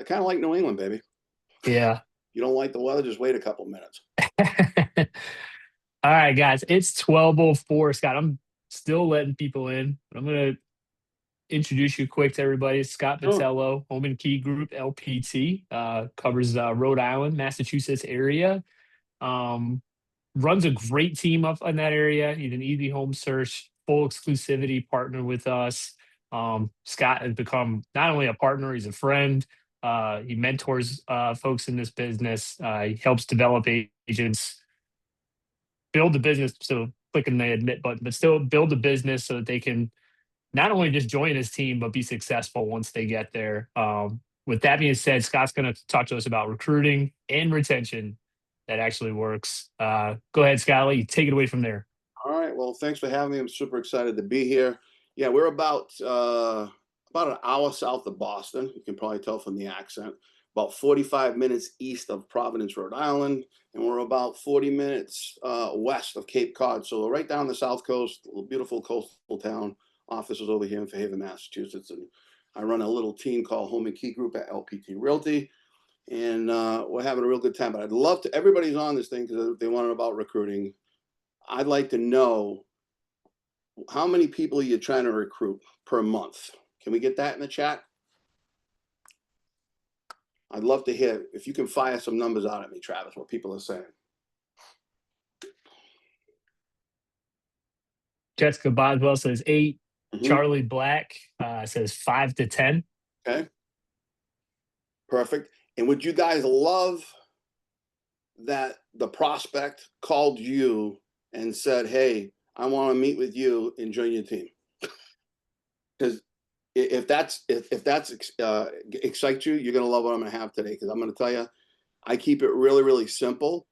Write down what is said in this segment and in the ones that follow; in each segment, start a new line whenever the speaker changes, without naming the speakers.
kind of like New England, baby.
Yeah.
You don't like the weather, just wait a couple minutes.
All right, guys, it's 12:04. Scott, I'm still letting people in, but I'm gonna introduce you quick to everybody. Scott
Sure.
Botelho, Home and Key Group LPT, covers Rhode Island, Massachusetts area. Um, Runs a great team up in that area. He's an easy home search, full exclusivity partner with us. Scott has become not only a partner, he's a friend. He mentors folks in this business. He helps develop agents, build the business. So clicking the admit button, but still build the business so that they can not only just join his team, but be successful once they get there. With that being said, Scott's going to talk to us about recruiting and retention that actually works. Go ahead, Scott. Take it away from there.
All right. Well, thanks for having me. I'm super excited to be here. Yeah, we're about an hour south of Boston. You can probably tell from the accent. About 45 minutes east of Providence, Rhode Island, and we're about 40 minutes west of Cape Cod. So we're right down the south coast, a beautiful coastal town. Office is over here in Fairhaven, Massachusetts, and I run a little team called Home and Key Group at LPT Realty, and we're having a real good time. But I'd love to. Everybody's on this thing because they want to know about recruiting. I'd like to know how many people you're trying to recruit per month. Can we get that in the chat? I'd love to hear if you can fire some numbers out at me, Travis, what people are saying.
Jessica Boswell says 8.
Mm-hmm.
Charlie Black says 5 to 10.
Okay, perfect. And would you guys love that the prospect called you and said, hey, I want to meet with you and join your team? Because if that's excites you, you're gonna love what I'm gonna have today. Because I'm gonna tell you, I keep it really, really simple.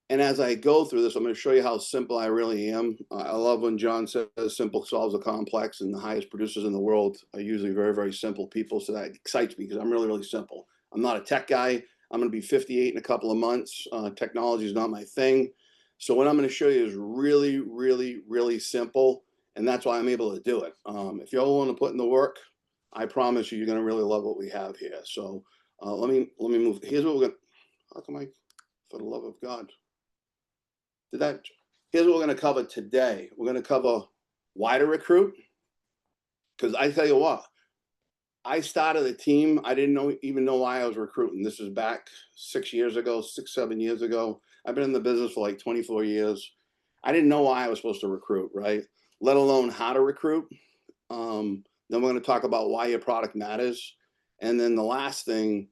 And as I go through this, I'm going to show you how simple I really am. I love when John says simple solves a complex, and the highest producers in the world are usually very, very simple people. So that excites me because I'm really, really simple. I'm not a tech guy. I'm going to be 58 in a couple of months. Technology is not my thing. So what I'm going to show you is really, really, really simple. And that's why I'm able to do it. If you all want to put in the work, I promise you, you're going to really love what we have here. So let me move. Here's what we're going to, how come I, for the love of God. Here's what we're going to cover today. We're going to cover why to recruit. Because I tell you what, I started a team. I didn't even know why I was recruiting. This is back 6 years ago, 7 years ago. I've been in the business for like 24 years. I didn't know why I was supposed to recruit, right? Let alone how to recruit. Then we're going to talk about why your product matters. And then the last thing,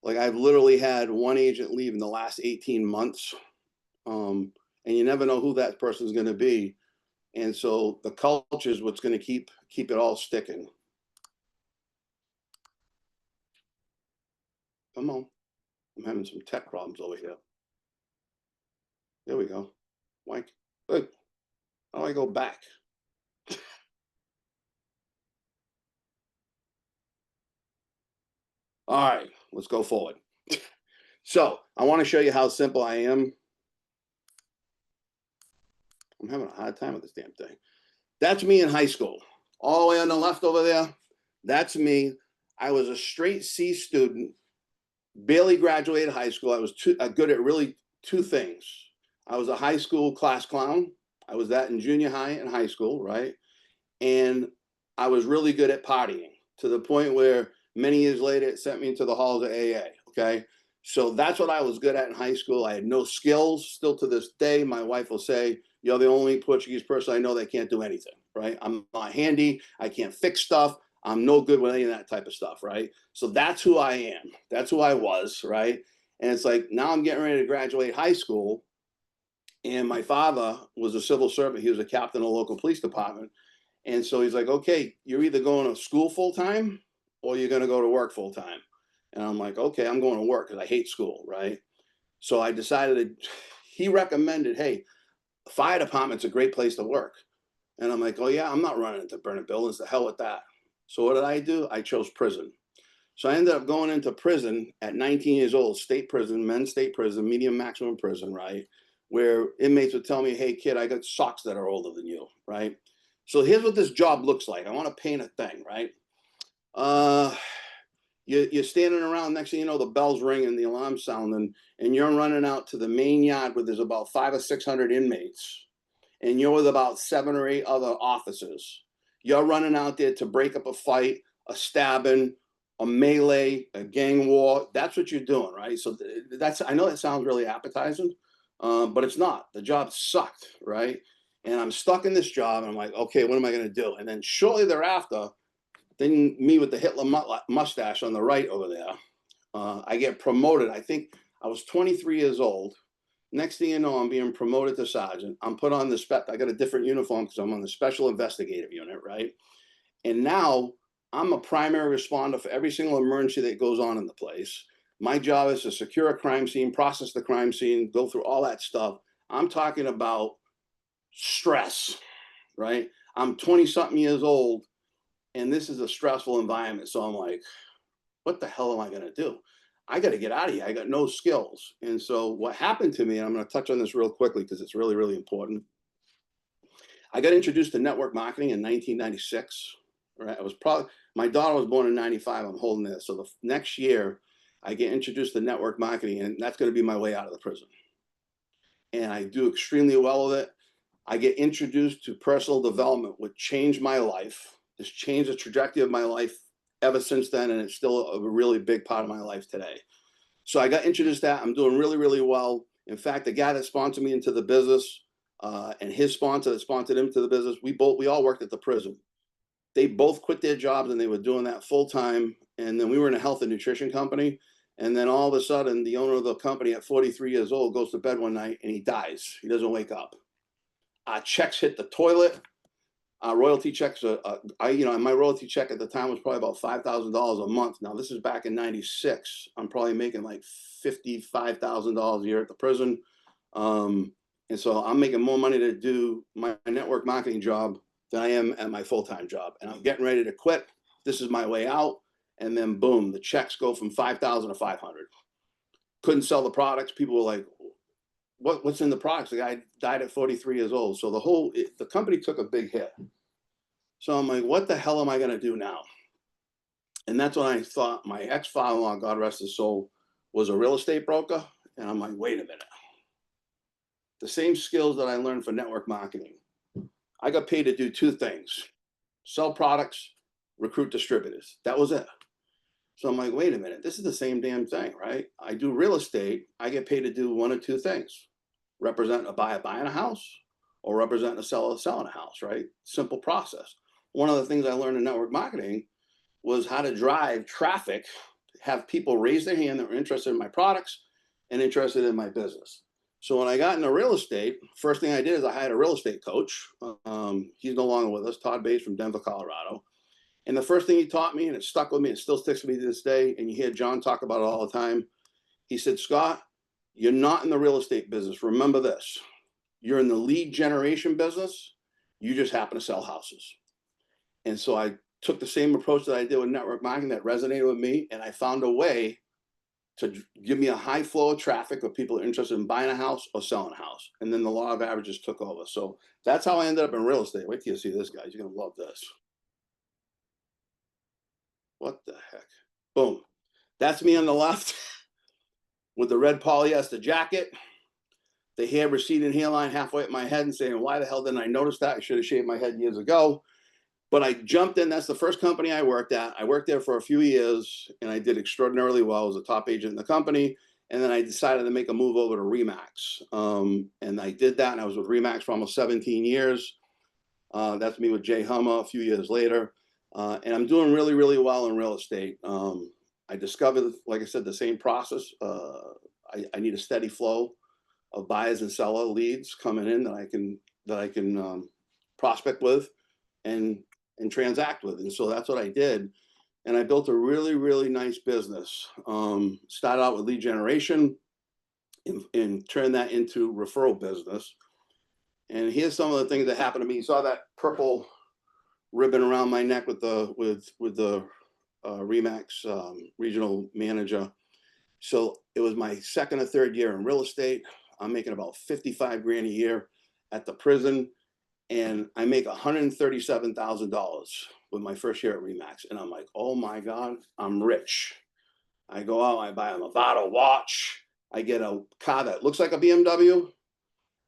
like I've literally had one agent leave in the last 18 months. And you never know who that person is going to be. And so the culture is what's going to keep it all sticking. Come on. I'm having some tech problems over here. There we go. Mike, good. How do I go back? All right, let's go forward. So I want to show you how simple I am. I'm having a hard time with this damn thing. That's me in high school. All the way on the left over there, that's me. I was a straight C student, barely graduated high school. I was good at really two things. I was a high school class clown. I was that in junior high and high school, right? And I was really good at partying to the point where many years later it sent me into the halls of AA. Okay. So that's what I was good at in high school. I had no skills. Still to this day, my wife will say, you're the only Portuguese person I know that can't do anything, right? I'm not handy. I can't fix stuff. I'm no good with any of that type of stuff, right? So that's who I am. That's who I was, right? And it's like now I'm getting ready to graduate high school. And my father was a civil servant. He was a captain of the local police department. And so he's like, okay, you're either going to school full time or you're going to go to work full time. And I'm like, okay, I'm going to work because I hate school, right? So I decided he recommended, hey, fire department's a great place to work. And I'm like, oh yeah, I'm not running into burning buildings. The hell with that. So what did I do? I chose prison. So I ended up going into prison at 19 years old, state prison, men's state prison, medium maximum prison, right? Where inmates would tell me, hey kid, I got socks that are older than you, right? So here's what this job looks like. I want to paint a thing, right? You're standing around. Next thing you know, the bell's ringing, the alarm's sounding, and you're running out to the main yard where there's about 500 or 600 inmates, and you're with about 7 or 8 other officers. You're running out there to break up a fight, a stabbing, a melee, a gang war. That's what you're doing, right? So that's, I know that sounds really appetizing, but it's not. The job sucked, right? And I'm stuck in this job, and I'm like, okay, what am I going to do? And then shortly thereafter, then me with the Hitler mustache on the right over there, I get promoted. I think I was 23 years old. Next thing you know, I'm being promoted to sergeant. I'm put on the I got a different uniform because I'm on the special investigative unit, right? And now I'm a primary responder for every single emergency that goes on in the place. My job is to secure a crime scene, process the crime scene, go through all that stuff. I'm talking about stress, right? I'm 20 something years old, and this is a stressful environment. So I'm like, what the hell am I going to do? I got to get out of here. I got no skills. And so what happened to me, and I'm going to touch on this real quickly because it's really, really important. I got introduced to network marketing in 1996. Right? I was probably, my daughter was born in 95. I'm holding this. So the next year, I get introduced to network marketing, and that's going to be my way out of the prison. And I do extremely well with it. I get introduced to personal development, which changed my life. It's changed the trajectory of my life ever since then, and it's still a really big part of my life today. So I got introduced to that. I'm doing really, really well. In fact, the guy that sponsored me into the business and his sponsor that sponsored him to the business, we all worked at the prison. They both quit their jobs, and they were doing that full time. And then we were in a health and nutrition company. And then all of a sudden, the owner of the company at 43 years old goes to bed one night and he dies. He doesn't wake up. Our checks hit the toilet. Our royalty checks, my royalty check at the time was probably about $5,000 a month. Now this is back in '96. I'm probably making like $55,000 a year at the prison, and so I'm making more money to do my network marketing job than I am at my full-time job. And I'm getting ready to quit. This is my way out. And then boom, the checks go from 5,000 to 500. Couldn't sell the products. People were like, what's in the products? The guy died at 43 years old. So the company took a big hit. So I'm like, what the hell am I going to do now? And that's when I thought my ex-father-in-law, God rest his soul, was a real estate broker. And I'm like, wait a minute. The same skills that I learned for network marketing, I got paid to do 2 things: sell products, recruit distributors. That was it. So I'm like, wait a minute, this is the same damn thing, right? I do real estate. I get paid to do 1 or 2 things: represent a buyer buying a house, or represent a seller selling a house, right? Simple process. One of the things I learned in network marketing was how to drive traffic, have people raise their hand that were interested in my products and interested in my business. So when I got into real estate, first thing I did is I hired a real estate coach. He's no longer with us, Todd Bates from Denver, Colorado. And the first thing he taught me, and it stuck with me, it still sticks with me to this day, and you hear John talk about it all the time. He said, Scott, you're not in the real estate business. Remember this: you're in the lead generation business. You just happen to sell houses. And so I took the same approach that I did with network marketing that resonated with me, and I found a way to give me a high flow of traffic of people interested in buying a house or selling a house. And then the law of averages took over. So that's how I ended up in real estate. Wait till you see this, guys. You're going to love this. What the heck? Boom. That's me on the left with the red polyester jacket, the hair receding hairline halfway up my head, and saying, why the hell didn't I notice that? I should have shaved my head years ago. But I jumped in. That's the first company I worked at. I worked there for a few years, and I did extraordinarily well. I was a top agent in the company. And then I decided to make a move over to Remax. And I did that, and I was with Remax for almost 17 years. That's me with Jay Hummer a few years later. And I'm doing really, really well in real estate. I discovered, like I said, the same process. I need a steady flow of buyers and seller leads coming in that I can prospect with and transact with. And so that's what I did. And I built a really, really nice business. Started out with lead generation and turned that into referral business. And here's some of the things that happened to me. You saw that purple ribbon around my neck with the Remax regional manager. So it was my second or third year in real estate. I'm making about 55 grand a year at the prison. and I make $137,000 with my first year at Remax. And I'm like, oh my God, I'm rich. I go out, I buy a Movado watch, I get a car that looks like a BMW,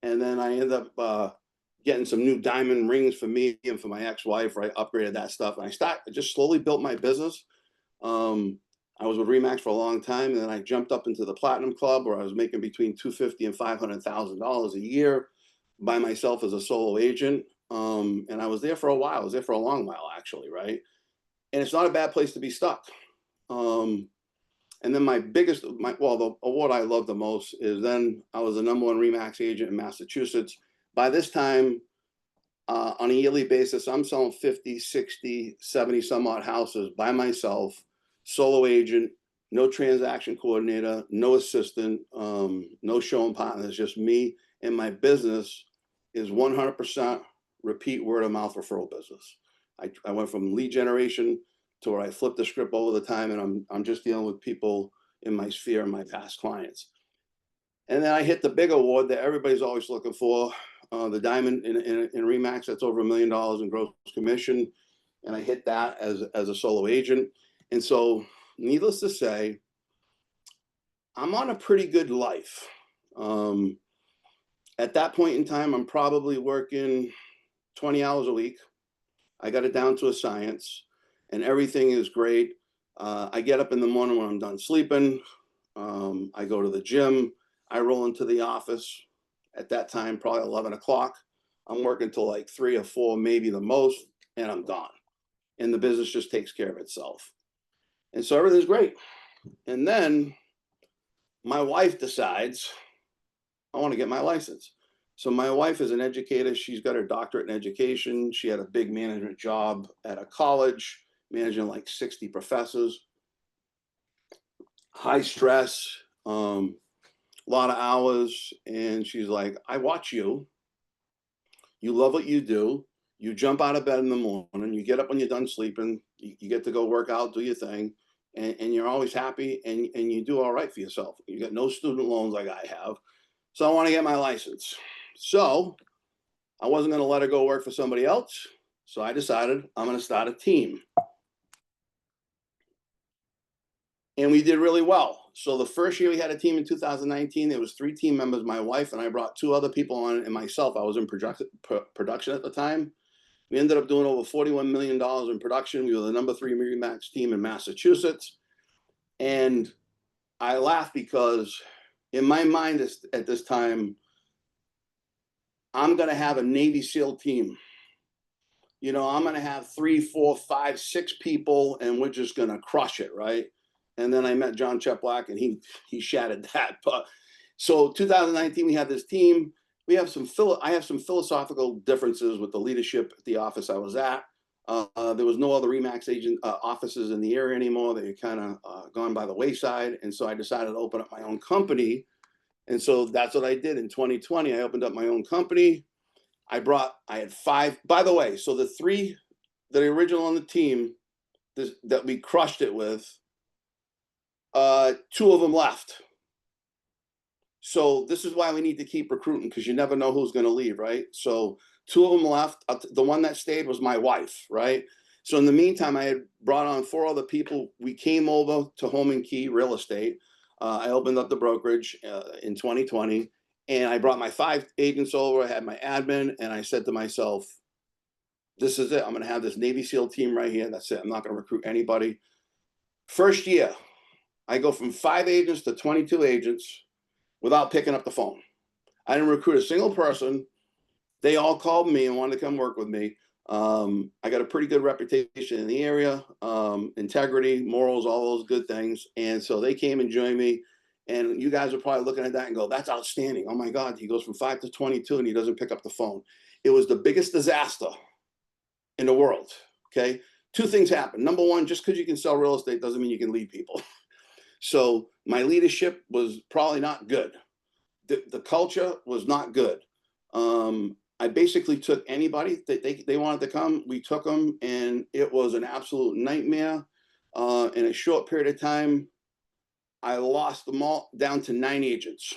and then I end up getting some new diamond rings for me and for my ex-wife. Right, upgraded that stuff, and I just slowly built my business. I was with Remax for a long time, and then I jumped up into the Platinum Club, where I was making between $250,000 and $500,000 a year by myself as a solo agent. And I was there for a while. I was there for a long while, actually, right? And it's not a bad place to be stuck. And then the award I love the most is then I was the #1 Remax agent in Massachusetts. By this time, on a yearly basis, I'm selling 50, 60, 70 some odd houses by myself, solo agent, no transaction coordinator, no assistant, no showing partners, just me. And my business is 100% repeat word of mouth referral business. I went from lead generation to where I flipped the script over the time, and I'm just dealing with people in my sphere and my past clients. And then I hit the big award that everybody's always looking for, the diamond in Remax. That's over $1 million in gross commission, and I hit that as a solo agent. And so, needless to say, I'm on a pretty good life. At that point in time, I'm probably working 20 hours a week. I got it down to a science, and everything is great. I get up in the morning when I'm done sleeping. I go to the gym. I roll into the office at that time, probably 11 o'clock. I'm working till like 3 or 4, maybe the most, and I'm gone. And the business just takes care of itself. And so everything's great. And then my wife decides, I want to get my license. So my wife is an educator. She's got her doctorate in education. She had a big management job at a college, managing like 60 professors. High stress, a lot of hours. And she's like, I watch you. You love what you do. You jump out of bed in the morning. You get up when you're done sleeping. You get to go work out, do your thing. And you're always happy, and you do all right for yourself. You got no student loans like I have. So I want to get my license. So I wasn't going to let her go work for somebody else. So I decided I'm going to start a team. And we did really well. So the first year we had a team in 2019, there was 3 team members, my wife, and I brought 2 other people on, and myself. I was in production at the time. We ended up doing over $41 million in production. We were the #3 Remax team in Massachusetts. And I laugh because in my mind at this time, I'm going to have a Navy SEAL team. You know, I'm going to have 3, 4, 5, 6 people, and we're just going to crush it, right? And then I met John Cheplack, and he shattered that. But so 2019, we had this team. I have some philosophical differences with the leadership at the office I was at. There was no other Remax agent offices in the area anymore. They had kind of gone by the wayside, and so I decided to open up my own company. And so that's what I did in 2020. I opened up my own company. I had 5. By the way, so the 3 that are original on the team that we crushed it with, 2 of them left. So this is why we need to keep recruiting, because you never know who's going to leave, right? So 2 of them left. The one that stayed was my wife, right? So in the meantime, I had brought on 4 other people. We came over to Home and Key Real Estate. I opened up the brokerage in 2020, and I brought my 5 agents over. I had my admin, and I said to myself, this is it. I'm going to have this Navy SEAL team right here. That's it. I'm not going to recruit anybody. First year, I go from 5 agents to 22 agents without picking up the phone. I didn't recruit a single person. They all called me and wanted to come work with me. I got a pretty good reputation in the area, integrity, morals, all those good things. And so they came and joined me. And you guys are probably looking at that and go, that's outstanding. Oh my God, he goes from 5 to 22 and he doesn't pick up the phone. It was the biggest disaster in the world. Okay. 2 things happened. Number one, just because you can sell real estate doesn't mean you can lead people. So my leadership was probably not good. The culture was not good. I basically took anybody that they wanted to come. We took them, and it was an absolute nightmare. In a short period of time, I lost them all down to 9 agents.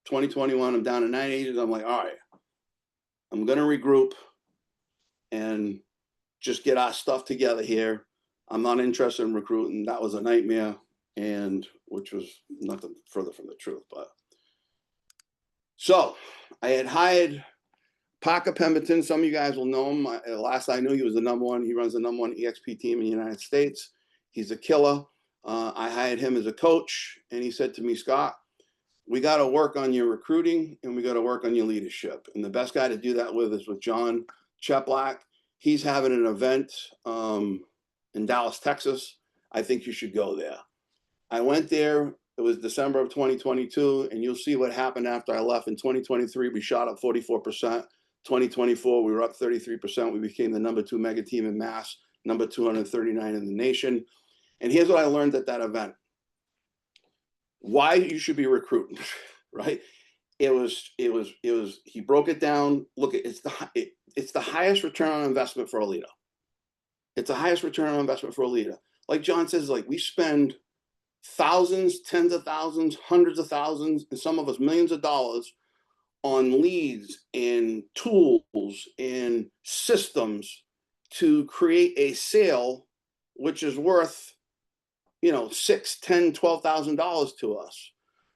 2021, I'm down to 9 agents. I'm like, all right, I'm going to regroup and just get our stuff together here. I'm not interested in recruiting. That was a nightmare, and which was nothing further from the truth. But so I had hired Parker Pemberton. Some of you guys will know him. Last I knew, he was the number one. He runs the number one EXP team in the United States. He's a killer. I hired him as a coach, and he said to me, Scott, we got to work on your recruiting and we got to work on your leadership. And the best guy to do that with is with John Cheplack. He's having an event in Dallas, Texas. I think you should go there. I went there. It was December of 2022, and you'll see what happened after I left. In 2023, we shot up 44%. 2024, we were up 33%. We became the number 2 mega team in Mass, number 239 in the nation. And here's what I learned at that event. Why you should be recruiting, right? He broke it down. Look, it's the highest return on investment for a leader. It's the highest return on investment for a leader. Like John says, like we spend thousands, tens of thousands, hundreds of thousands, and some of us millions of dollars on leads and tools and systems to create a sale, which is worth, $6,000, $10,000, $12,000 to us.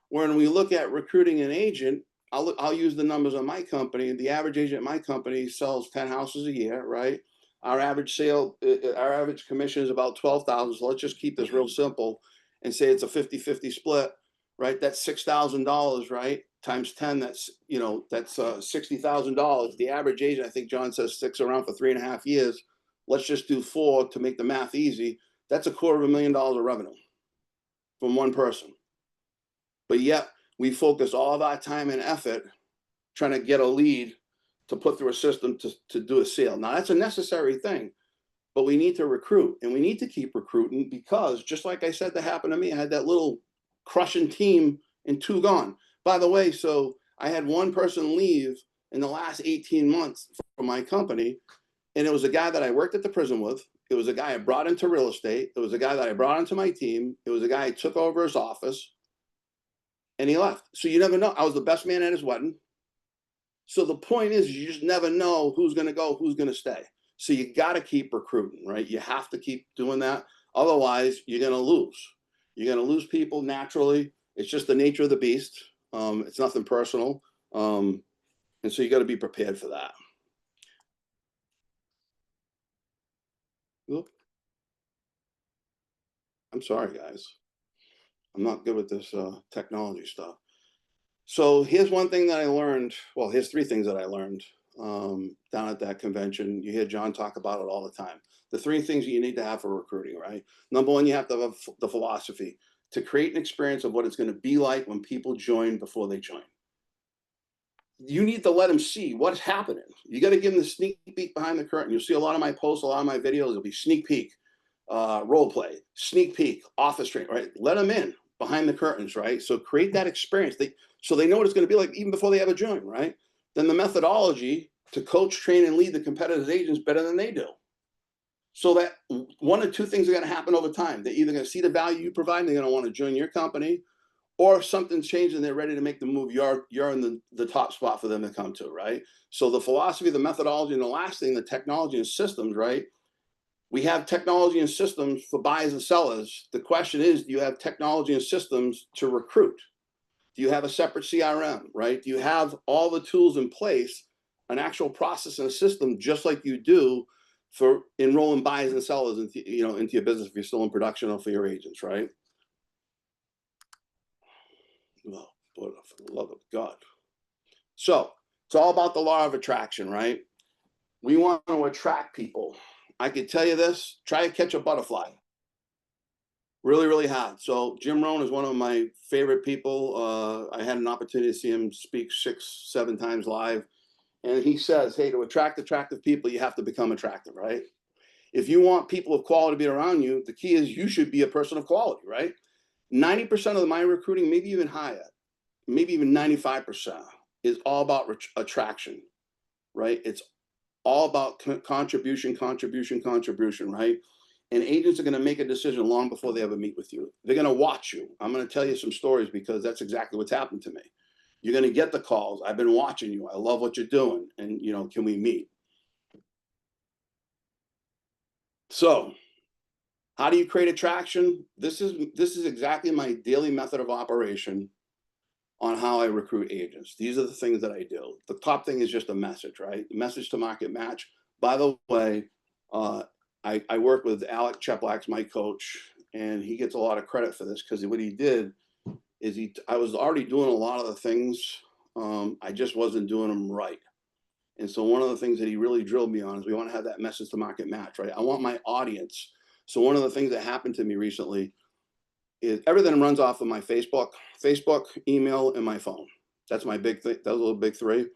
When we look at recruiting an agent, I'll use the numbers on my company. The average agent at my company sells 10 houses a year, right? Our average commission is about 12,000. So let's just keep this real simple and say it's a 50-50 split, right? That's $6,000, right? Times 10, that's $60,000. The average agent, I think John says, sticks around for 3.5 years. Let's just do 4 to make the math easy. That's $250,000 of revenue from one person. But yet we focus all of our time and effort trying to get a lead to put through a system to do a sale. Now that's a necessary thing, but we need to recruit, and we need to keep recruiting, because just like I said, that happened to me. I had that little crushing team and 2 gone. By the way, so I had 1 person leave in the last 18 months from my company, and it was a guy that I worked at the prison with. It was a guy I brought into real estate. It was a guy that I brought into my team. It was a guy I took over his office, and he left. So you never know. I was the best man at his wedding. So the point is, you just never know who's going to go, who's going to stay. So you got to keep recruiting, right? You have to keep doing that. Otherwise, you're going to lose. You're going to lose people naturally. It's just the nature of the beast. It's nothing personal. And so you got to be prepared for that. Oop. I'm sorry, guys. I'm not good with this technology stuff. So here's one thing that I learned. Well, here's 3 things that I learned down at that convention. You hear John talk about it all the time. The 3 things you need to have for recruiting, right? Number 1, you have to have the philosophy to create an experience of what it's going to be like when people join before they join. You need to let them see what's happening. You got to give them the sneak peek behind the curtain. You'll see a lot of my posts, a lot of my videos. It'll be sneak peek, role play, sneak peek, office training, right? Let them in behind the curtains, right? So create that experience. So they know what it's going to be like even before they ever join, right? Then the methodology to coach, train, and lead the competitive agents better than they do. So that 1 or 2 things are going to happen over time. They're either going to see the value you provide, and they're going to want to join your company, or something's changed and they're ready to make the move. You're in the top spot for them to come to, right? So the philosophy, the methodology, and the last thing, the technology and systems, right? We have technology and systems for buyers and sellers. The question is, do you have technology and systems to recruit? Do you have a separate CRM, right? Do you have all the tools in place, an actual process and a system, just like you do for enrolling buyers and sellers into your business if you're still in production, or for your agents, right? Oh, boy, for the love of God. So it's all about the law of attraction, right? We want to attract people. I could tell you this, try to catch a butterfly. Really, really hard. So Jim Rohn is one of my favorite people. I had an opportunity to see him speak 6, 7 times live. And he says, hey, to attract attractive people, you have to become attractive, right? If you want people of quality to be around you, the key is you should be a person of quality, right? 90% of my recruiting, maybe even higher, maybe even 95%, is all about attraction, right? It's all about contribution, right? And agents are going to make a decision long before they ever meet with you. They're going to watch you. I'm going to tell you some stories because that's exactly what's happened to me. You're going to get the calls. I've been watching you. I love what you're doing. And, you know, can we meet? So how do you create attraction? This is exactly my daily method of operation on how I recruit agents. These are the things that I do. The top thing is just a message, right? Message to market match. By the way, I work with Alec Cheplak's my coach, and he gets a lot of credit for this because what he did is I was already doing a lot of the things. I just wasn't doing them right. And so one of the things that he really drilled me on is we want to have that message to market match, right? I want my audience. So one of the things that happened to me recently is everything runs off of my Facebook, email, and my phone. That's my big thing. Those are the big three.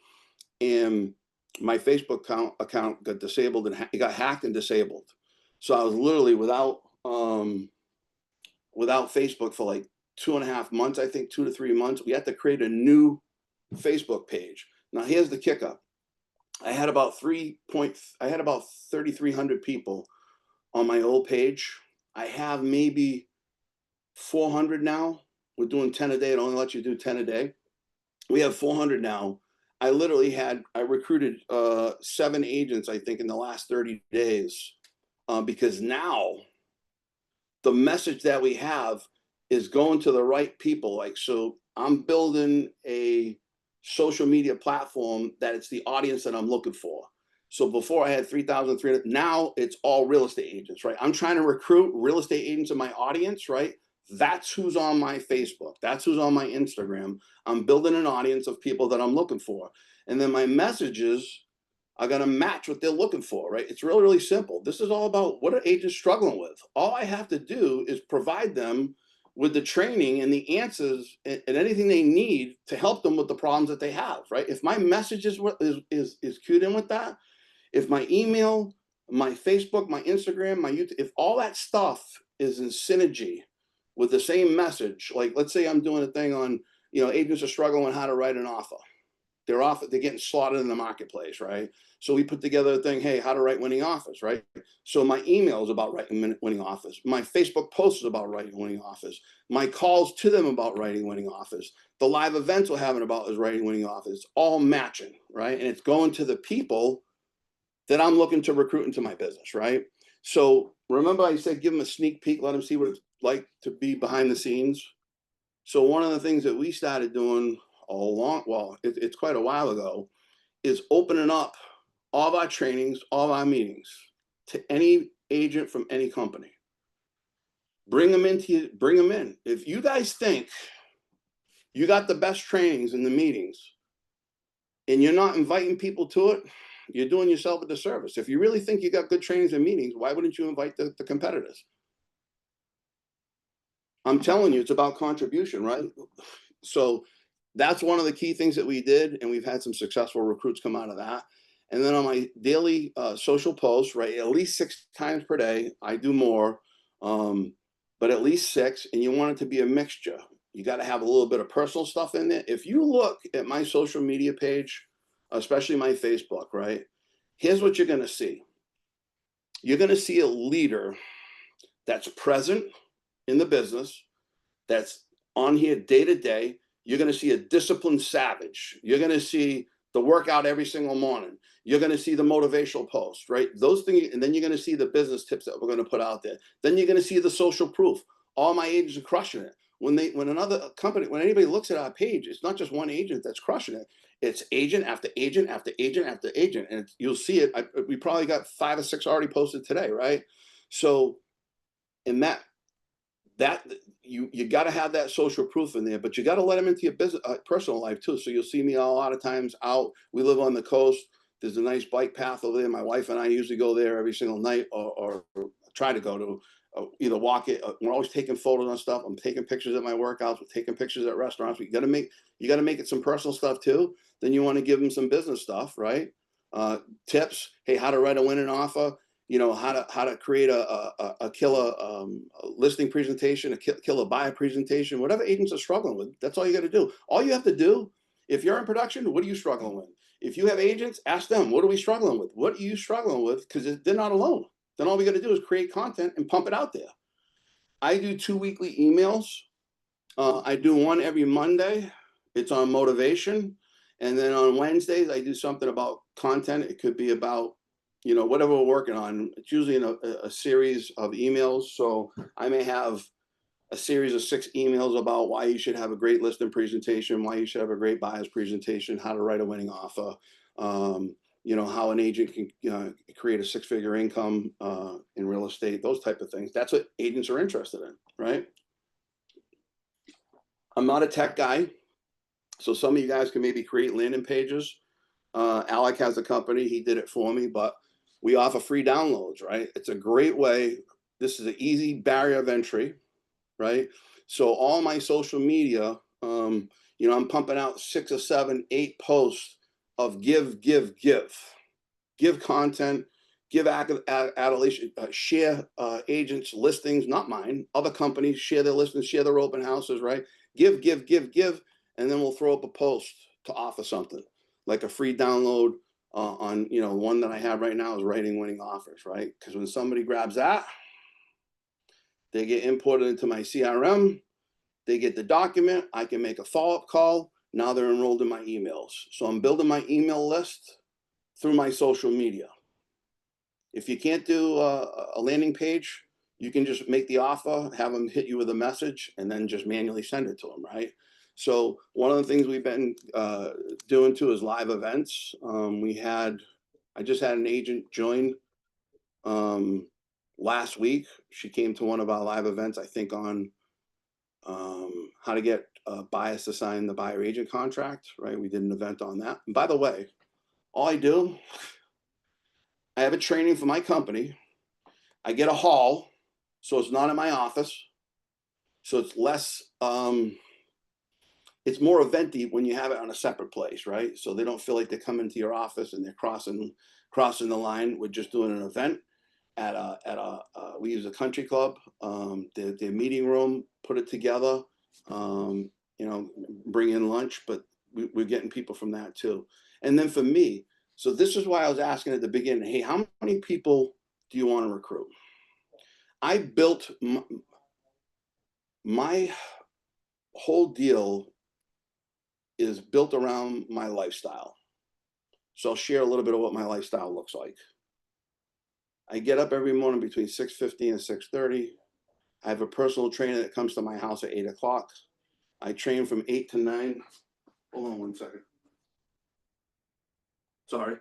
And my Facebook account got disabled and it got hacked and disabled. So I was literally without Facebook for like 2.5 months, I think 2 to 3 months. We had to create a new Facebook page. Now here's the kicker. I had about 3,300 people on my old page. I have maybe 400 now. We're doing 10 a day. It only lets you do 10 a day. We have 400 now. I recruited 7 agents, I think, in the last 30 days because now the message that we have is going to the right people. Like, so I'm building a social media platform that it's the audience that I'm looking for. So before I had 3,300, now it's all real estate agents, right? I'm trying to recruit real estate agents in my audience, right? That's who's on my Facebook. That's who's on my Instagram. I'm building an audience of people that I'm looking for. And then my messages are going to match what they're looking for, right? It's really, really simple. This is all about what are agents struggling with. All I have to do is provide them with the training and the answers and anything they need to help them with the problems that they have, right? If my message is cued in with that, if my email, my Facebook, my Instagram, my YouTube, if all that stuff is in synergy with the same message, like let's say I'm doing a thing on, agents are struggling with how to write an offer. They're getting slaughtered in the marketplace, right? So we put together a thing, hey, how to write winning offers, right? So my email is about writing winning offers. My Facebook post is about writing winning offers. My calls to them about writing winning offers. The live events we're having about is writing winning offers. It's all matching, right? And it's going to the people that I'm looking to recruit into my business, right? So remember I said, give them a sneak peek, let them see what it's like to be behind the scenes. So one of the things that we started doing it's quite a while ago, is opening up all of our trainings, all of our meetings to any agent from any company. Bring them in. If you guys think you got the best trainings in the meetings and you're not inviting people to it, you're doing yourself a disservice. If you really think you got good trainings and meetings, why wouldn't you invite the competitors? I'm telling you, it's about contribution, right? So that's one of the key things that we did, and we've had some successful recruits come out of that. And then on my daily social posts, right, at least 6 times per day, I do more, but at least 6, and you want it to be a mixture. You got to have a little bit of personal stuff in there. If you look at my social media page, especially my Facebook, right, here's what you're going to see. You're going to see a leader that's present in the business, that's on here day to day. You're going to see a disciplined savage. You're going to see the workout every single morning. You're going to see the motivational post, right? Those things, and then you're going to see the business tips that we're going to put out there. Then you're going to see the social proof. All my agents are crushing it. When anybody looks at our page, it's not just one agent that's crushing it. It's agent after agent after agent after agent, and you'll see it. We probably got 5 or 6 already posted today, right? So, in that you got to have that social proof in there, but you got to let them into your business, personal life too. So you'll see me a lot of times out. We live on the coast. There's a nice bike path over there. My wife and I usually go there every single night, or try to go to, either walk it. We're always taking photos on stuff. I'm taking pictures at my workouts. We're taking pictures at restaurants. You got to make it some personal stuff too. Then you want to give them some business stuff, right? Tips. Hey, how to write a winning offer. How to create a killer listing presentation, a killer buyer presentation, whatever agents are struggling with. That's all you got to do. All you have to do, if you're in production, what are you struggling with? If you have agents, ask them, what are we struggling with? What are you struggling with? Because they're not alone. Then all we got to do is create content and pump it out there. I do 2 weekly emails. I do one every Monday It's on motivation. And then on Wednesdays, I do something about content. It could be about, you know, whatever we're working on. It's usually in a series of emails. So I may have a series of 6 emails about why you should have a great listing presentation, why you should have a great buyer's presentation, how to write a winning offer, you know, how an agent can create a 6-figure income in real estate, those type of things. That's what agents are interested in, right? I'm not a tech guy. So some of you guys can maybe create landing pages. Alec has a company, he did it for me, but we offer free downloads, right? It's a great way. This is an easy barrier of entry, right? So all my social media, you know, I'm pumping out 6 or 7, 8 posts of give content, give adulation, share agents' listings, not mine, other companies, share their listings, share their open houses, right? Give, and then we'll throw up a post to offer something like a free download on, you know, one that I have right now is writing winning offers, right? Because when somebody grabs that, they get imported into my CRM, they get the document, I can make a follow-up call. Now they're enrolled in my emails. So I'm building my email list through my social media. If you can't do a landing page, you can just make the offer, have them hit you with a message, and then just manually send it to them, right? So one of the things we've been doing too is live events. I just had an agent join last week. She came to one of our live events, I think on how to get buyers to sign the buyer agent contract, right? We did an event on that. And by the way, all I do, I have a training for my company. I get a hall, so it's not in my office. So it's less, it's more eventy when you have it on a separate place, right? So they don't feel like they come into your office and they're crossing the line. We're just doing an event at a we use a country club, their meeting room, put it together, you know, bring in lunch, but we're getting people from that too. And then for me, so this is why I was asking at the beginning, hey, how many people do you want to recruit? I built my whole deal is built around my lifestyle. So I'll share a little bit of what my lifestyle looks like. I get up every morning between 6:15 and 6:30. I have a personal trainer that comes to my house at 8 o'clock. I train from 8 to 9. Hold on one second. Sorry.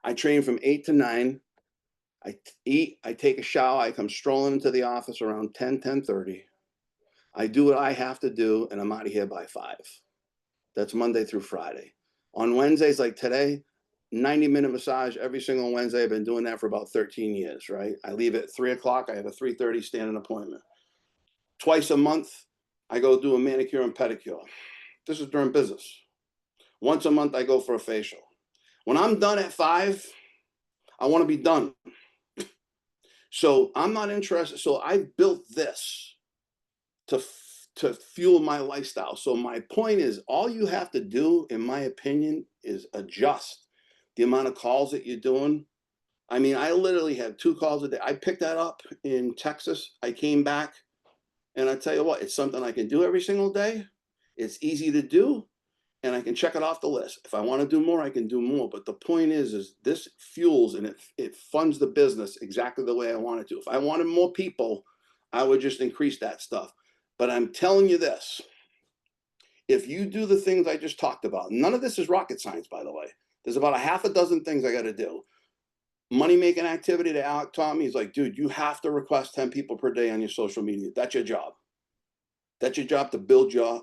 I train from 8 to 9. I eat, I take a shower, I come strolling into the office around 10:30. I do what I have to do, and I'm out of here by 5. That's Monday through Friday. On Wednesdays, like today, 90-minute massage every single Wednesday. I've been doing that for about 13 years, right? I leave at 3 o'clock. I have a 3:30 standing appointment. Twice a month, I go do a manicure and pedicure. This is during business. Once a month, I go for a facial. When I'm done at 5, I want to be done. So I'm not interested. So I built this to fuel my lifestyle. So my point is, all you have to do, in my opinion, is adjust the amount of calls that you're doing. I mean, I literally had 2 calls a day. I picked that up in Texas. I came back, and I tell you what, it's something I can do every single day. It's easy to do, and I can check it off the list. If I want to do more, I can do more. But the point is this fuels and it funds the business exactly the way I want it to. If I wanted more people, I would just increase that stuff. But I'm telling you this, if you do the things I just talked about, none of this is rocket science, by the way. There's about a half a dozen things I got to do. Money making activity that Alec taught me is like, dude, you have to request 10 people per day on your social media. That's your job. That's your job to build your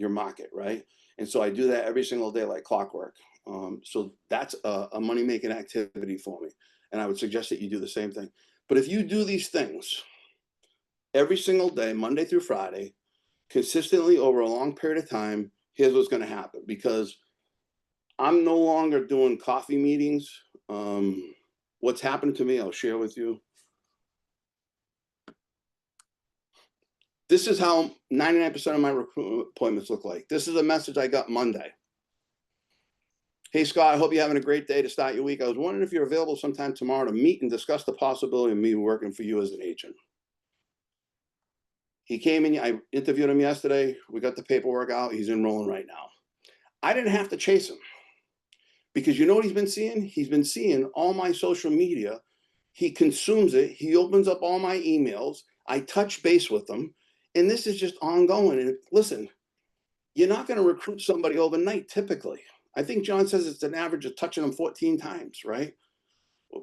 market, right? And so I do that every single day like clockwork. So that's a money making activity for me. And I would suggest that you do the same thing. But if you do these things every single day, Monday through Friday, consistently over a long period of time, here's what's going to happen. Because I'm no longer doing coffee meetings. What's happened to me, I'll share with you. This is how 99% of my recruitment appointments look like. This is a message I got Monday. Hey, Scott, I hope you're having a great day to start your week. I was wondering if you're available sometime tomorrow to meet and discuss the possibility of me working for you as an agent. He came in, I interviewed him yesterday. We got the paperwork out. He's enrolling right now. I didn't have to chase him because you know what he's been seeing? He's been seeing all my social media. He consumes it. He opens up all my emails. I touch base with him. And this is just ongoing. And listen, you're not going to recruit somebody overnight typically. I think John says it's an average of touching them 14 times, right?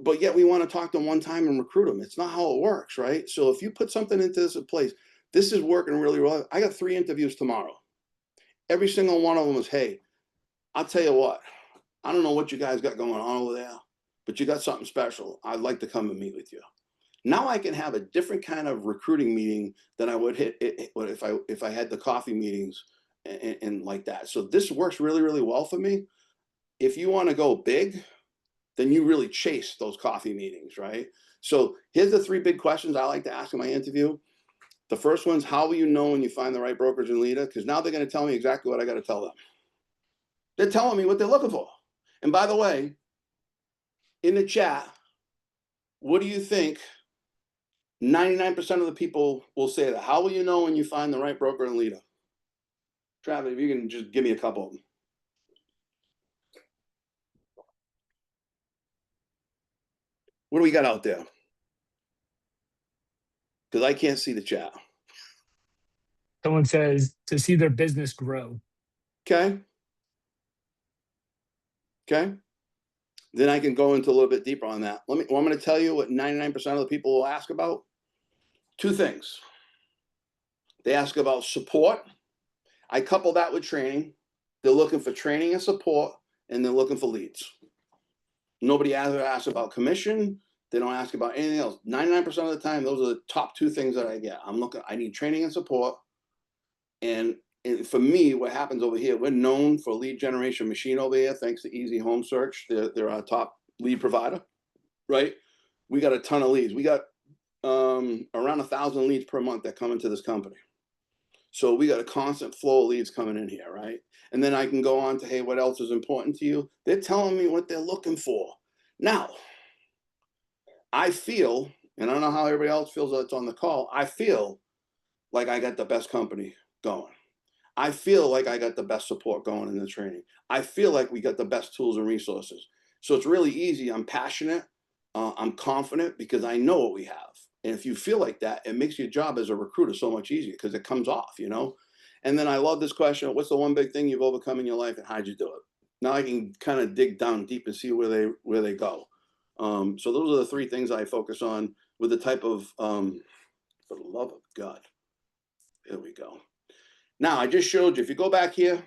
But yet we want to talk to them one time and recruit them. It's not how it works, right? So if you put something into this place, this is working really well. I got 3 interviews tomorrow. Every single one of them is, hey, I'll tell you what, I don't know what you guys got going on over there, but you got something special. I'd like to come and meet with you. Now I can have a different kind of recruiting meeting than I would hit if I had the coffee meetings and like that. So this works really, really well for me. If you want to go big, then you really chase those coffee meetings, right? So here's the 3 big questions I like to ask in my interview. The first one's, how will you know when you find the right brokerage and leader? Because now they're going to tell me exactly what I got to tell them. They're telling me what they're looking for. And by the way, in the chat, what do you think 99% of the people will say that? How will you know when you find the right broker and leader? Travis, if you can just give me a couple of them. What do we got out there? Because I can't see the chat.
Someone says to see their business grow.
Okay. Okay. Then I can go into a little bit deeper on that. I'm going to tell you what 99% of the people will ask about. 2 things. They ask about support. I couple that with training. They're looking for training and support, and they're looking for leads. Nobody ever asks about commission. They don't ask about anything else. 99% of the time, those are the top 2 things that I get. I need training and support. And for me, what happens over here, we're known for lead generation machine over here, thanks to Easy Home Search. They're our top lead provider, right? We got a ton of leads. We got around 1,000 leads per month that come into this company. So we got a constant flow of leads coming in here, right? And then I can go on to, hey, what else is important to you? They're telling me what they're looking for. Now, I feel, and I don't know how everybody else feels that's on the call, I feel like I got the best company going. I feel like I got the best support going in the training. I feel like we got the best tools and resources. So it's really easy. I'm passionate. I'm confident because I know what we have. And if you feel like that, it makes your job as a recruiter so much easier because it comes off, you know? And then I love this question. What's the one big thing you've overcome in your life and how'd you do it? Now I can kind of dig down deep and see where they go. So those are the 3 things I focus on with the type of, for the love of God. There we go. Now, I just showed you, if you go back here,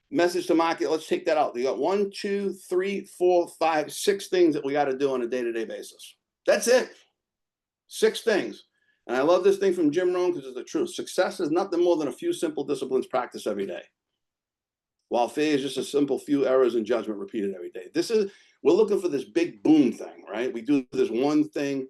message to market, let's take that out. We got 1, 2, 3, 4, 5, 6 things that we got to do on a day-to-day basis. That's it. 6 things. And I love this thing from Jim Rohn because it's the truth. Success is nothing more than a few simple disciplines practiced every day, while failure is just a simple few errors in judgment repeated every day. We're looking for this big boom thing, right? We do this one thing.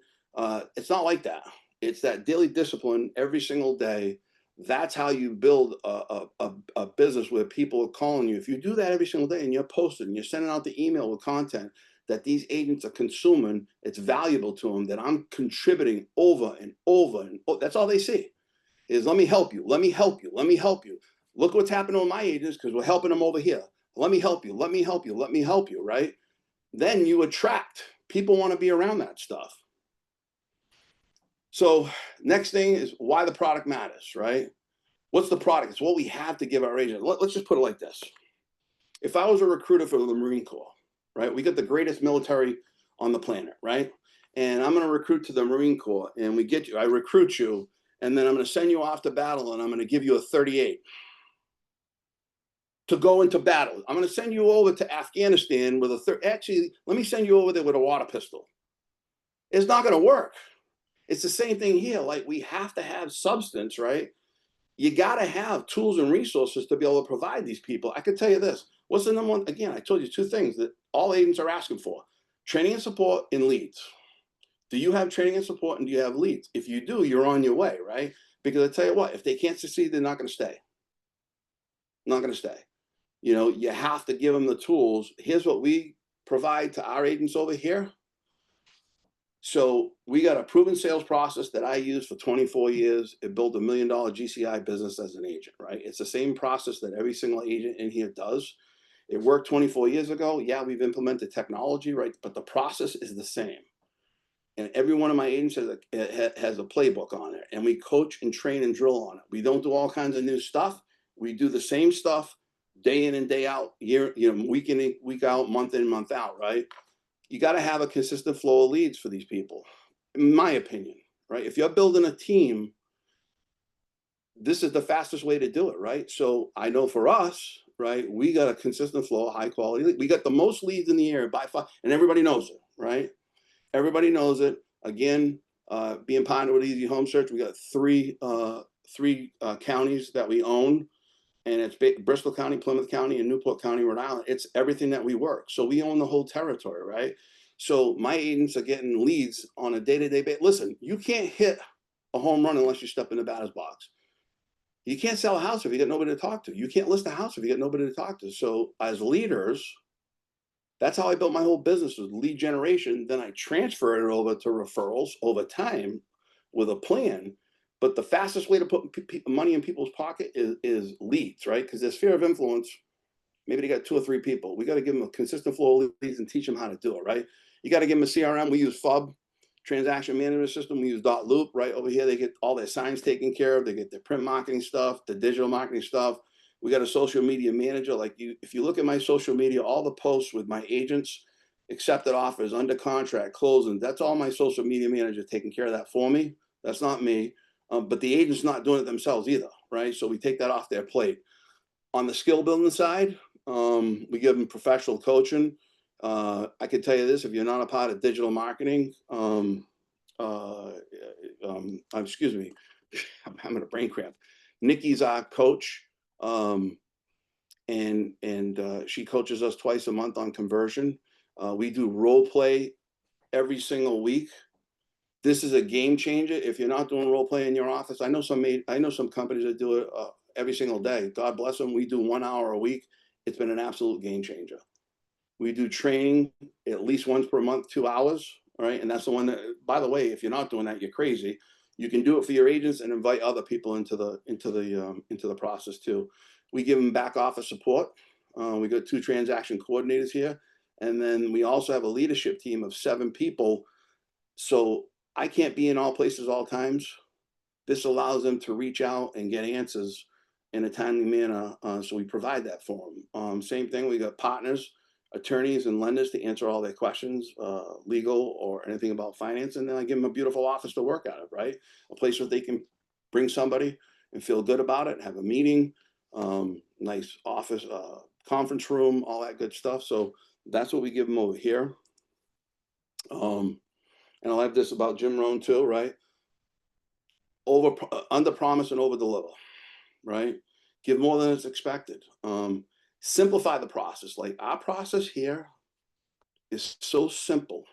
It's not like that. It's that daily discipline every single day. That's how you build a business where people are calling you. If you do that every single day and you're posting and you're sending out the email with content that these agents are consuming, it's valuable to them, that I'm contributing over and over. And that's all they see is, let me help you. Let me help you. Let me help you. Look what's happening with my agents because we're helping them over here. Let me help you. Let me help you. Let me help you, right? Then you attract. People want to be around that stuff. So next thing is why the product matters, right? What's the product? It's what we have to give our agents. Let's just put it like this. If I was a recruiter for the Marine Corps, right? We got the greatest military on the planet, right? And I'm going to recruit to the Marine Corps and I recruit you, and then I'm going to send you off to battle and I'm going to give you a 38 to go into battle. I'm going to send you over to Afghanistan with actually, let me send you over there with a water pistol. It's not going to work. It's the same thing here. Like, we have to have substance, right? You got to have tools and resources to be able to provide these people. I can tell you this. What's the number one? Again, I told you 2 things that all agents are asking for: training and support and leads. Do you have training and support and do you have leads? If you do, you're on your way, right? Because I tell you what, if they can't succeed, they're not going to stay. Not going to stay. You know, you have to give them the tools. Here's what we provide to our agents over here. So we got a proven sales process that I used for 24 years. It built $1 million GCI business as an agent, right? It's the same process that every single agent in here does. It worked 24 years ago. Yeah, we've implemented technology, right? But the process is the same. And every one of my agents has a playbook on it. And we coach and train and drill on it. We don't do all kinds of new stuff. We do the same stuff day in and day out, week in, week out, month in, month out, right? You got to have a consistent flow of leads for these people, in my opinion, right? If you're building a team, this is the fastest way to do it, right? So I know for us, right, we got a consistent flow of high quality. We got the most leads in the area by far, and everybody knows it, right? Everybody knows it. Again, being partnered with Easy Home Search, we got three counties that we own, and it's Bristol County, Plymouth County, and Newport County, Rhode Island. It's everything that we work. So we own the whole territory, right? So my agents are getting leads on a day-to-day basis. Listen, you can't hit a home run unless you step in the batter's box. You can't sell a house if you got nobody to talk to. You can't list a house if you got nobody to talk to. So as leaders, that's how I built my whole business, was lead generation. Then I transferred it over to referrals over time with a plan. But the fastest way to put money in people's pocket is leads, right? Because there's sphere of influence. Maybe they got 2 or 3 people. We got to give them a consistent flow of leads and teach them how to do it, right? You got to give them a CRM. We use FUB, transaction management system. We use .loop, right? Over here, they get all their signs taken care of. They get their print marketing stuff, the digital marketing stuff. We got a social media manager. Like if you look at my social media, all the posts with my agents, accepted offers, under contract, closing, that's all my social media manager taking care of that for me. That's not me. But the agent's not doing it themselves either, right? So we take that off their plate. On the skill building side, we give them professional coaching. I can tell you this: if you're not a part of digital marketing, excuse me, I'm having a brain cramp. Nikki's our coach, and she coaches us twice a month on conversion. We do role play every single week. This is a game changer. If you're not doing role play in your office, I know some companies that do it every single day. God bless them. We do 1 hour a week. It's been an absolute game changer. We do training at least once per month, 2 hours, right? And that's the one that, by the way, if you're not doing that, you're crazy. You can do it for your agents and invite other people into the process too. We give them back office support. We got 2 transaction coordinators here, and then we also have a leadership team of 7 people. So I can't be in all places all times. This allows them to reach out and get answers in a timely manner. So we provide that for them. Same thing, we got partners, attorneys, and lenders to answer all their questions, legal or anything about finance. And then I give them a beautiful office to work out of, right? A place where they can bring somebody and feel good about it, have a meeting, nice office, conference room, all that good stuff. So that's what we give them over here. And I'll have this about Jim Rohn too, right? Under promise and over deliver, right? Give more than it's expected. Simplify the process. Like our process here is so simple.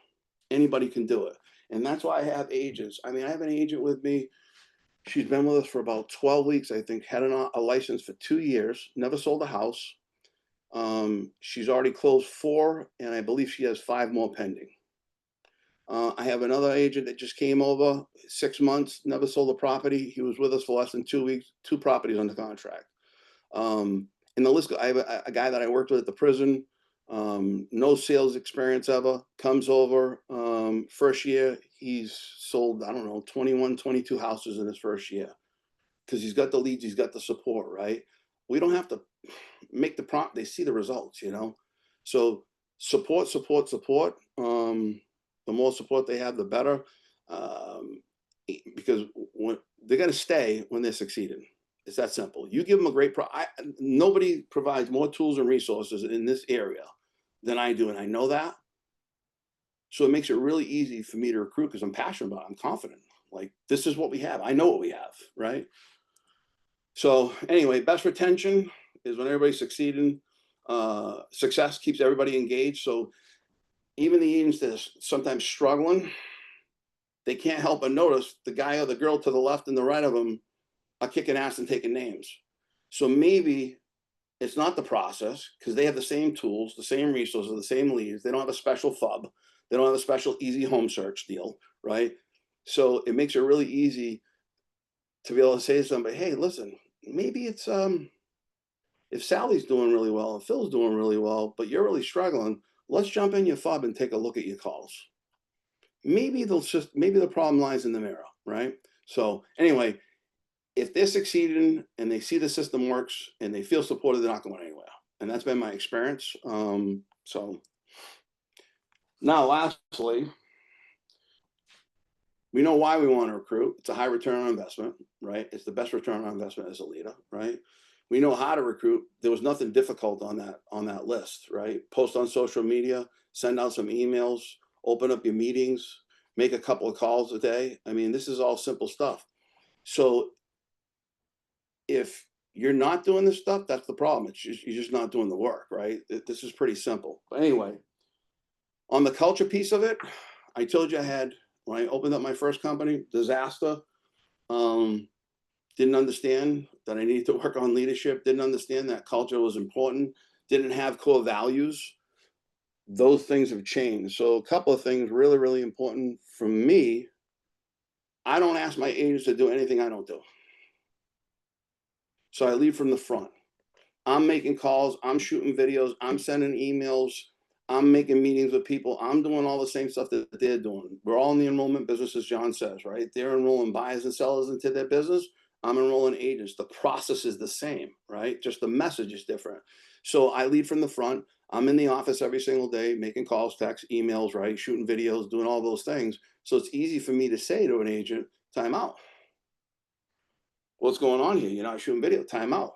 Anybody can do it. And that's why I have agents. I mean, I have an agent with me. She's been with us for about 12 weeks, I think, had a license for 2 years, never sold a house. She's already closed 4, and I believe she has 5 more pending. I have another agent that just came over, 6 months, never sold a property. He was with us for less than 2 weeks, 2 properties under contract. And the list, I have a guy that I worked with at the prison, no sales experience ever, comes over. First year, he's sold, I don't know, 21, 22 houses in his first year because he's got the leads, he's got the support, right? We don't have to make the prompt, they see the results, So support. The more support they have, the better, because they're going to stay when they're succeeding. It's that simple. You give them a great nobody provides more tools and resources in this area than I do, and I know that. So it makes it really easy for me to recruit because I'm passionate about it. I'm confident. Like, this is what we have. I know what we have, right? So anyway, best retention is when everybody's succeeding. Success keeps everybody engaged. So even the agents that are sometimes struggling, they can't help but notice the guy or the girl to the left and the right of them are kicking ass and taking names. So maybe it's not the process because they have the same tools, the same resources, the same leads. They don't have a special FUB They don't have a special easy home search deal, right? So it makes it really easy to be able to say to somebody, hey, listen, maybe it's if Sally's doing really well and Phil's doing really well, but you're really struggling, let's jump in your fob and take a look at your calls. Maybe the problem lies in the mirror, right? So anyway, if they're succeeding and they see the system works and they feel supported, they're not going anywhere. And that's been my experience. So now, lastly, we know why we want to recruit. It's a high return on investment, right? It's the best return on investment as a leader, right? We know how to recruit. There was nothing difficult on that list, right? Post on social media, send out some emails, open up your meetings, make a couple of calls a day. I mean, this is all simple stuff. So if you're not doing this stuff, that's the problem. You're just not doing the work, right? This is pretty simple. But anyway, on the culture piece of it, I told you when I opened up my first company, disaster. Didn't understand that I needed to work on leadership, didn't understand that culture was important, didn't have core values. Those things have changed. So a couple of things really, really important for me. I don't ask my agents to do anything I don't do. So I lead from the front. I'm making calls, I'm shooting videos, I'm sending emails, I'm making meetings with people, I'm doing all the same stuff that they're doing. We're all in the enrollment business, as John says, right? They're enrolling buyers and sellers into their business. I'm enrolling agents. The process is the same, right? Just the message is different. So I lead from the front. I'm in the office every single day, making calls, texts, emails, right? Shooting videos, doing all those things. So it's easy for me to say to an agent, time out. What's going on here? You're not shooting video, time out.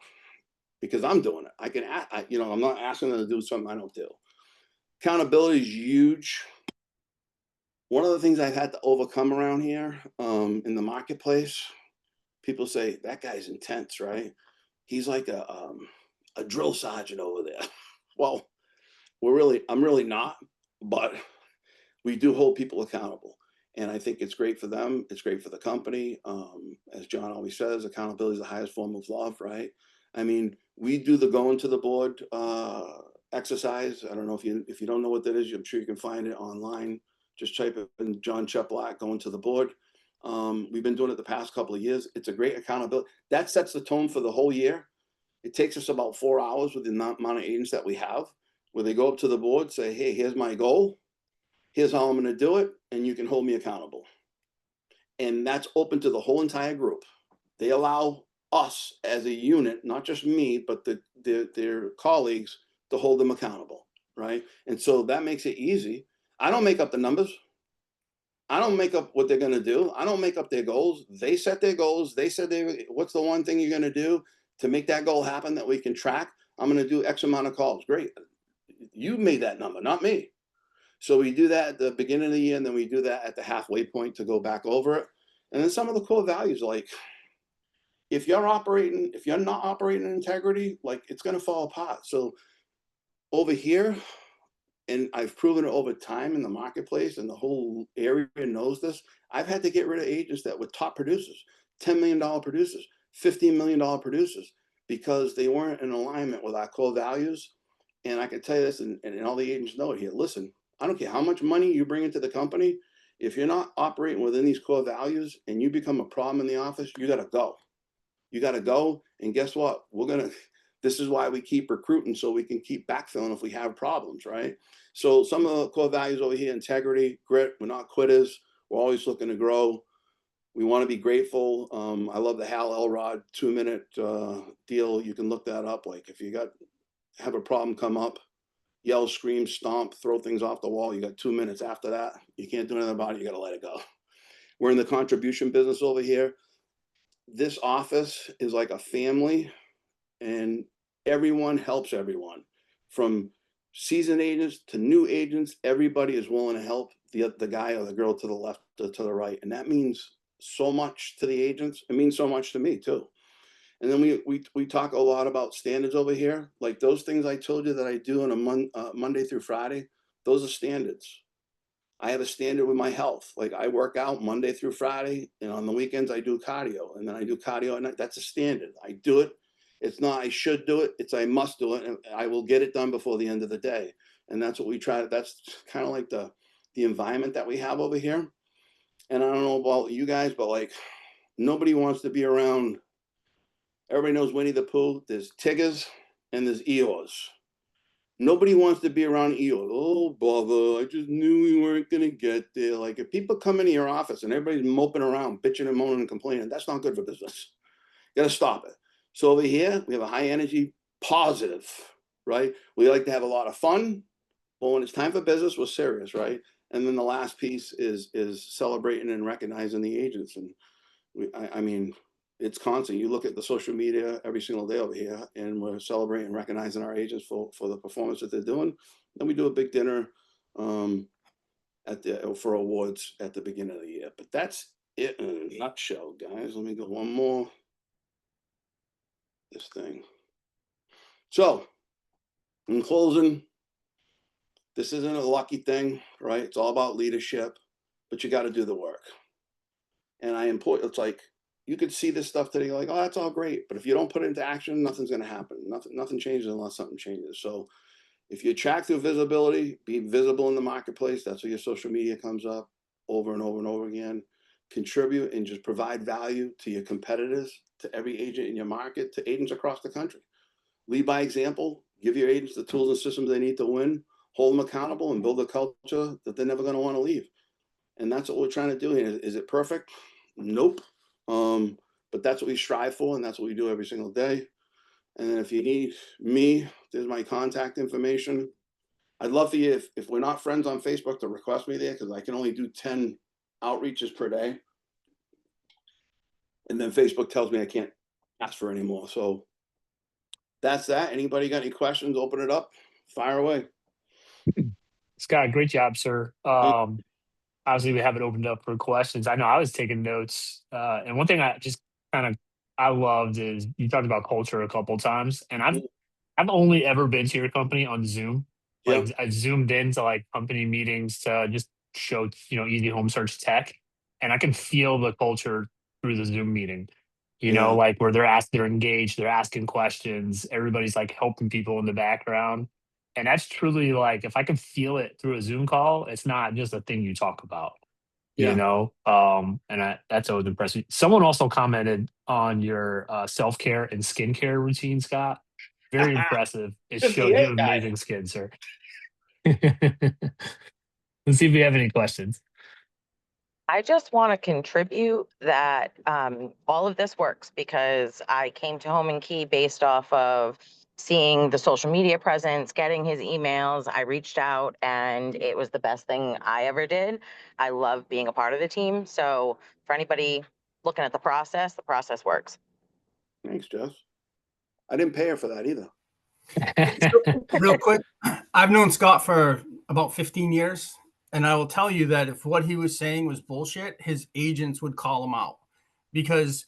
Because I'm doing it. I'm not asking them to do something I don't do. Accountability is huge. One of the things I've had to overcome around here in the marketplace, people say that guy's intense, right? He's like a drill sergeant over there. Well, I'm really not, but we do hold people accountable. And I think it's great for them. It's great for the company. As John always says, accountability is the highest form of love, right? I mean, we do the going to the board exercise. I don't know if you don't know what that is. I'm sure you can find it online. Just type in John Cheplack, going to the board. We've been doing it the past couple of years. It's a great accountability. That sets the tone for the whole year. It takes us about 4 hours with the amount of agents that we have, where they go up to the board, say, hey, here's my goal. Here's how I'm going to do it, and you can hold me accountable. And that's open to the whole entire group. They allow us as a unit, not just me, but their colleagues, to hold them accountable, right? And so that makes it easy. I don't make up the numbers. I don't make up what they're going to do. I don't make up their goals. They set their goals. They said, what's the one thing you're going to do to make that goal happen that we can track? I'm going to do X amount of calls. Great. You made that number, not me. So we do that at the beginning of the year, and then we do that at the halfway point to go back over it. And then some of the core values, like if you're not operating in integrity, like it's going to fall apart. So over here, and I've proven it over time in the marketplace, and the whole area knows this, I've had to get rid of agents that were top producers, $10 million producers, $15 million producers, because they weren't in alignment with our core values. And I can tell you this, and all the agents know it here. Listen, I don't care how much money you bring into the company. If you're not operating within these core values and you become a problem in the office, you got to go. You got to go. And guess what? This is why we keep recruiting, so we can keep backfilling if we have problems, right? So some of the core values over here: integrity, grit. We're not quitters. We're always looking to grow. We want to be grateful. I love the Hal Elrod 2-minute deal. You can look that up. Like if you have a problem come up, yell, scream, stomp, throw things off the wall. You got 2 minutes. After that, you can't do anything about it. You got to let it go. We're in the contribution business over here. This office is like a family, and everyone helps everyone, from seasoned agents to new agents. Everybody is willing to help the guy or the girl to the left or to the right. And that means so much to the agents. It means so much to me too. And then we talk a lot about standards over here. Like those things I told you that I do on a Monday through Friday, those are standards. I have a standard with my health. Like I work out Monday through Friday, and on the weekends I do cardio, and then I do cardio at night. That's a standard. I do it. It's not I should do it. It's I must do it, and I will get it done before the end of the day. And that's what we try. That's kind of like the the environment that we have over here. And I don't know about you guys, but like nobody wants to be around. Everybody knows Winnie the Pooh. There's Tiggers and there's Eeyores. Nobody wants to be around Eeyores. Oh, bother! I just knew we weren't gonna get there. Like if people come into your office and everybody's moping around, bitching and moaning and complaining, that's not good for business. You gotta stop it. So over here, we have a high energy, positive, right? We like to have a lot of fun, but when it's time for business, we're serious, right? And then the last piece is celebrating and recognizing the agents. And I mean, it's constant. You look at the social media every single day over here, and we're celebrating and recognizing our agents for the performance that they're doing. Then we do a big dinner for awards at the beginning of the year. But that's it in a nutshell, guys. Let me go one more. This thing. So, in closing, this isn't a lucky thing, right? It's all about leadership, but you got to do the work. And it's like you could see this stuff today, like, oh, that's all great, but if you don't put it into action, nothing's going to happen. Nothing changes unless something changes. So, if you attract through visibility, be visible in the marketplace. That's where your social media comes up over and over and over again. Contribute and just provide value to your competitors, to every agent in your market, to agents across the country. Lead by example. Give your agents the tools and systems they need to win. Hold them accountable and build a culture that they're never going to want to leave. And that's what we're trying to do here. Is it perfect? Nope. But that's what we strive for, and that's what we do every single day. And then if you need me, there's my contact information. I'd love for you, if we're not friends on Facebook, to request me there, because I can only do 10 outreaches per day. And then Facebook tells me I can't ask for any more. So that's that. Anybody got any questions? Open it up. Fire away.
Scott, great job, sir. Obviously, we have it opened up for questions. I know I was taking notes, and one thing I just kind of I loved is you talked about culture a couple times, and I've only ever been to your company on Zoom.
Yeah.
Like I zoomed into like company meetings to just show Easy Home Search tech, and I can feel the culture through the Zoom meeting.
Yeah.
Like where they're engaged, they're asking questions, everybody's like helping people in the background. And that's truly like if I can feel it through a Zoom call, it's not just a thing you talk about,
Yeah.
that's always impressive. Someone also commented on your self-care and skincare routine, Scott. Very impressive. It showed you
58
have
guy.
amazing skin, sir. Let's see if we have any questions.
I just want to contribute that all of this works because I came to Home and Key based off of seeing the social media presence, getting his emails. I reached out and it was the best thing I ever did. I love being a part of the team. So for anybody looking at the process works.
Thanks, Jess. I didn't pay her for that either.
Real quick, I've known Scott for about 15 years, and I will tell you that if what he was saying was bullshit, his agents would call him out. Because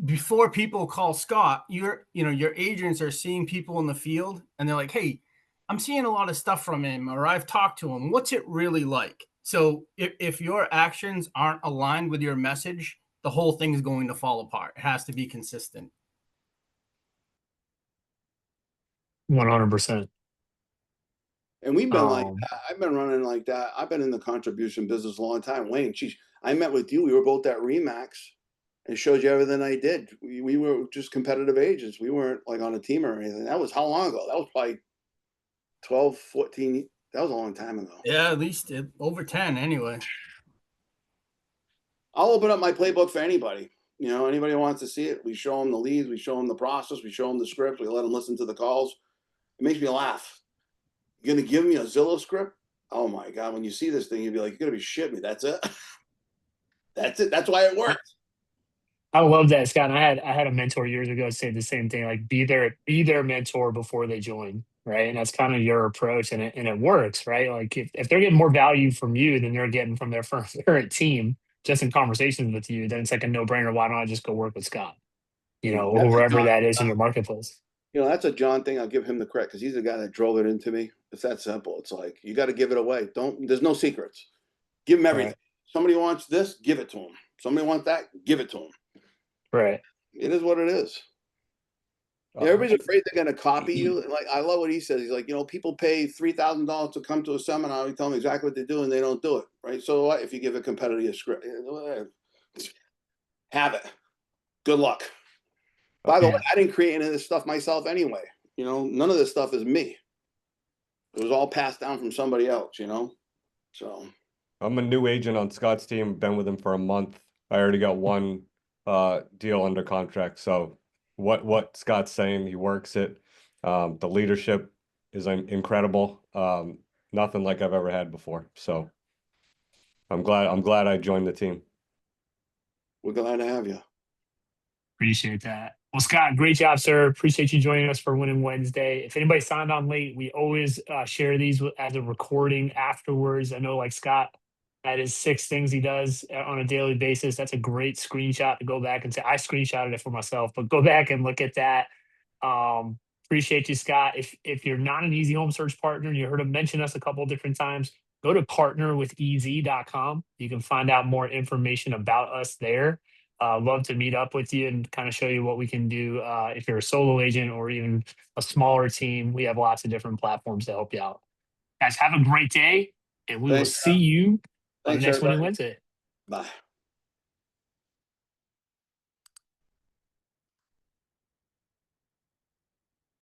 before people call Scott, your agents are seeing people in the field and they're like, "Hey, I'm seeing a lot of stuff from him, or I've talked to him. What's it really like?" So if your actions aren't aligned with your message, the whole thing is going to fall apart. It has to be consistent.
100%.
And we've been like
Um,
that. I've been running like that. I've been in the contribution business a long time. Wayne, geez, I met with you. We were both at Remax and showed you everything I did. We were just competitive agents. We weren't like on a team or anything. That was how long ago? That was probably 12, 14. That was a long time ago.
Yeah, at least over 10 anyway.
I'll open up my playbook for anybody. Anybody who wants to see it. We show them the leads. We show them the process. We show them the script. We let them listen to the calls. It makes me laugh. You're going to give me a Zillow script? Oh my God. When you see this thing, you'll be like, you're going to be shitting me. That's it. That's it. That's why it works.
I love that, Scott. And I had a mentor years ago say the same thing, like be their mentor before they join, right? And that's kind of your approach, and it works, right? Like if they're getting more value from you than they're getting from their current team, just in conversations with you, then it's like a no-brainer. Why don't I just go work with Scott?
That's a
Whoever
John,
that is in your marketplace.
that's a John thing. I'll give him the credit because he's the guy that drove it into me. It's that simple. It's like, you got to give it away. There's no secrets. Give them everything.
Right.
Somebody wants this, give it to them. Somebody wants that, give it to them.
Right.
It is what it is. Everybody's afraid they're going to copy you. And, like, I love what he says. He's like, you know, people pay $3,000 to come to a seminar. We tell them exactly what they do, and they don't do it. Right. So what if you give a competitor a script? Have it. Good luck. By the way, I didn't create any of this stuff myself anyway. You know, none of this stuff is me. It was all passed down from somebody else, you know? So
I'm a new agent on Scott's team, been with him for a month. I already got one deal under contract. So what Scott's saying, he works it. The leadership is incredible. Nothing like I've ever had before. So I'm glad I joined the team.
we're glad to have you.
Appreciate that. Well, Scott, great job, sir. Appreciate you joining us for Winning Wednesday. If anybody signed on late, we always share these as a recording afterwards. I know, like Scott, that is 6 things he does on a daily basis. That's a great screenshot to go back and say, I screenshotted it for myself, but go back and look at that. Appreciate you, Scott. If you're not an Easy Home Search partner, you heard him mention us a couple of different times, go to partnerwithEZ.com. You can find out more information about us there. Love to meet up with you and kind of show you what we can do if you're a solo agent or even a smaller team. We have lots of different platforms to help you out. Guys, have a great day, and we will see you on the next Winning Wednesday.
Bye.